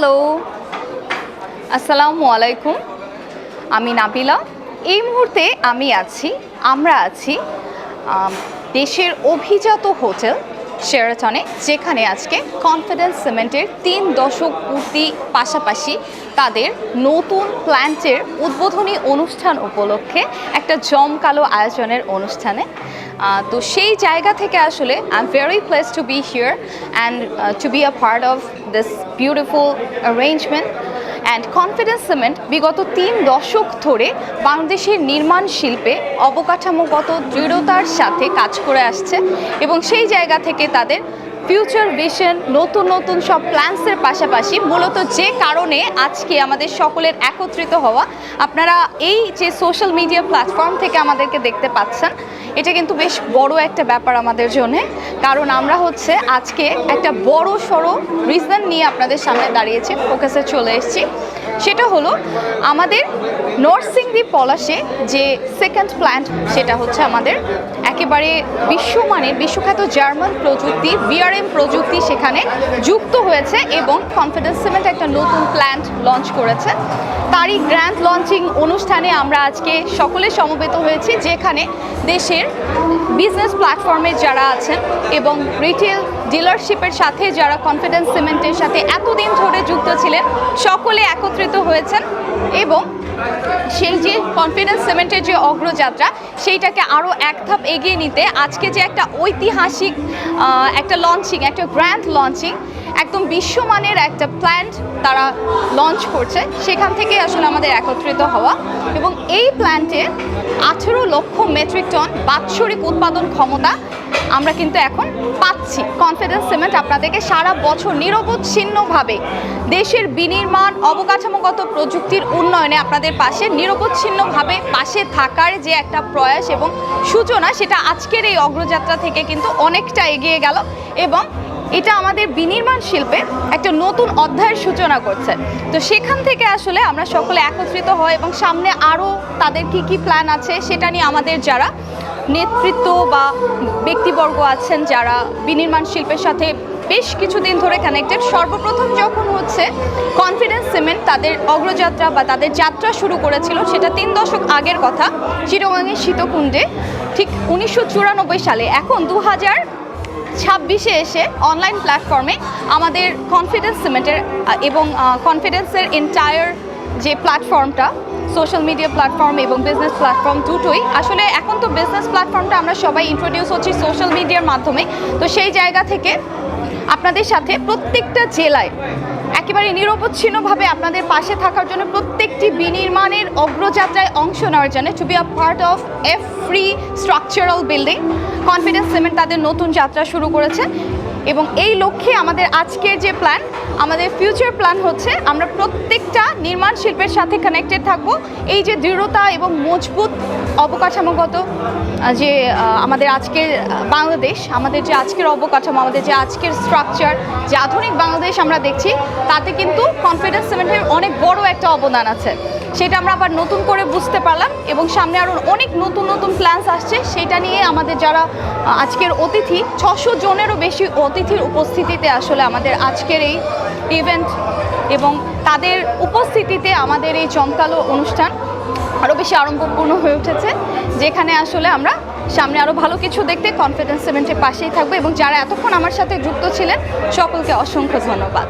Hello, আসসালামু আলাইকুম। আমি নাবিলা। এই মুহূর্তে আমরা আছি দেশের অভিজাত হোটেল শেরাটনে, যেখানে আজকে কনফিডেন্স সিমেন্টের 3 দশক পূর্তি পাশাপাশি তাদের নতুন প্ল্যান্টের উদ্বোধনী অনুষ্ঠান উপলক্ষে একটা জমকালো আয়োজনের অনুষ্ঠানে। তো সেই জায়গা থেকে আসলে I am very placed to be here and to be a part of this beautiful arrangement. And confidence cement বিগত 3 দশক ধরে বাংলাদেশের নির্মাণ শিল্পে অবকাঠামোগত দৃঢ়তার সাথে কাজ করে আসছে এবং সেই জায়গা থেকে তাদের ফিউচার ভিশন, নতুন নতুন সব প্ল্যান্সের পাশাপাশি মূলত যে কারণে আজকে আমাদের সকলের একত্রিত হওয়া, আপনারা এই যে সোশ্যাল মিডিয়া প্ল্যাটফর্ম থেকে আমাদেরকে দেখতে পাচ্ছেন, এটা কিন্তু বেশ বড় একটা ব্যাপার আমাদের জন্যে। কারণ আমরা আজকে একটা বড় সড়ো রিজন নিয়ে আপনাদের সামনে দাঁড়িয়েছি, ফোকাসে চলে এসেছি। সেটা হলো আমাদের নরসিংদী পলাশে যে সেকেন্ড প্ল্যান্ট, সেটা আমাদের একেবারে বিশ্বমানের বিশ্বখ্যাত জার্মান প্রযুক্তি VRM প্রযুক্তি সেখানে যুক্ত হয়েছে এবং কনফিডেন্স সিমেন্ট একটা নতুন প্ল্যান্ট লঞ্চ করেছে। তারই গ্র্যান্ড লঞ্চিং অনুষ্ঠানে আমরা আজকে সকলে সমবেত হয়েছি, যেখানে দেশের বিজনেস প্ল্যাটফর্মে যারা আছেন এবং রিটেল ডিলারশিপের সাথে যারা কনফিডেন্স সিমেন্টের সাথে এতদিন ধরে যুক্ত ছিলেন, সকলে একত্রিত হয়েছেন এবং সেই যে কনফিডেন্স সিমেন্টের যে অগ্রযাত্রা, সেইটাকে আরও এক ধাপ এগিয়ে নিতে আজকে যে একটা ঐতিহাসিক একটা লঞ্চিং, একটা গ্র্যান্ড লঞ্চিং, একদম বিশ্বমানের একটা প্ল্যান্ট তারা লঞ্চ করছে, সেখান থেকে আসলে আমাদের একত্রিত হওয়া। এবং এই প্ল্যান্টে 18 লক্ষ মেট্রিক টন বাৎসরিক উৎপাদন ক্ষমতা আমরা কিন্তু এখন পাচ্ছি। কনফিডেন্স সিমেন্ট আপনাদেরকে সারা বছর নিরবচ্ছিন্নভাবে দেশের বিনির্মাণ অবকাঠামোগত প্রযুক্তির উন্নয়নে আপনাদের পাশে নিরবচ্ছিন্নভাবে পাশে থাকার যে একটা প্রয়াস এবং সূচনা, সেটা আজকের এই অগ্রযাত্রা থেকে কিন্তু অনেকটা এগিয়ে গেল এবং এটা আমাদের বিনির্মাণ শিল্পে একটা নতুন অধ্যায়ের সূচনা করছে। তো সেখান থেকে আসলে আমরা সকলে একত্রিত হই এবং সামনে আরও তাদের কি প্ল্যান আছে সেটা নিয়ে আমাদের যারা নেতৃত্ব বা ব্যক্তিবর্গ আছেন যারা বিনির্মাণ শিল্পের সাথে বেশ কিছুদিন ধরে কানেক্টেড, সর্বপ্রথম যখন কনফিডেন্স সিমেন্ট তাদের অগ্রযাত্রা বা তাদের যাত্রা শুরু করেছিল, সেটা 3 দশক আগের কথা, চিটাগাংয়ের শীতকুণ্ডে, ঠিক 1994 সালে। এখন 2026-এ এসে অনলাইন প্ল্যাটফর্মে আমাদের কনফিডেন্স সিমেন্টের এবং কনফিডেন্সের এন্টায়ার যে প্ল্যাটফর্মটা, সোশ্যাল মিডিয়া প্ল্যাটফর্ম এবং বিজনেস প্ল্যাটফর্ম দুটোই, আসলে এখন তো বিজনেস প্ল্যাটফর্মটা আমরা সবাই ইন্ট্রোডিউস হচ্ছি সোশ্যাল মিডিয়ার মাধ্যমে। তো সেই জায়গা থেকে আপনাদের সাথে প্রত্যেকটা জেলায় একেবারে নিরবচ্ছিন্নভাবে আপনাদের পাশে থাকার জন্য, প্রত্যেকটি বিনির্মাণের অগ্রযাত্রায় অংশ নেওয়ার জন্য, to be a part of every structural building, confidence cement তাদের নতুন যাত্রা শুরু করেছে। এবং এই লক্ষ্যে আমাদের আজকের যে প্ল্যান, আমাদের ফিউচার প্ল্যান আমরা প্রত্যেকটা নির্মাণ শিল্পের সাথে কানেক্টেড থাকবো। এই যে দৃঢ়তা এবং মজবুত অবকাঠামোগত যে আমাদের আজকের বাংলাদেশ, আমাদের যে আজকের অবকাঠামো, আমাদের যে আজকের স্ট্রাকচার, যে আধুনিক বাংলাদেশ আমরা দেখছি, তাতে কিন্তু কনফিডেন্স সিমেন্টের অনেক বড় একটা অবদান আছে। সেটা আমরা আবার নতুন করে বুঝতে পারলাম এবং সামনে আরও অনেক নতুন নতুন প্ল্যানস আসছে। সেটা নিয়ে আমাদের যারা আজকের অতিথি, 600 জনেরও বেশি অতিথির উপস্থিতিতে আসলে আমাদের আজকের এই ইভেন্ট এবং তাদের উপস্থিতিতে আমাদের এই জমকালো অনুষ্ঠান আরও বেশি আড়ম্বরপূর্ণ হয়ে উঠেছে, যেখানে আসলে আমরা সামনে আরও ভালো কিছু দেখতে কনফিডেন্স সিমেন্টের পাশেই থাকবো। এবং যারা এতক্ষণ আমার সাথে যুক্ত ছিলেন, সকলকে অসংখ্য ধন্যবাদ।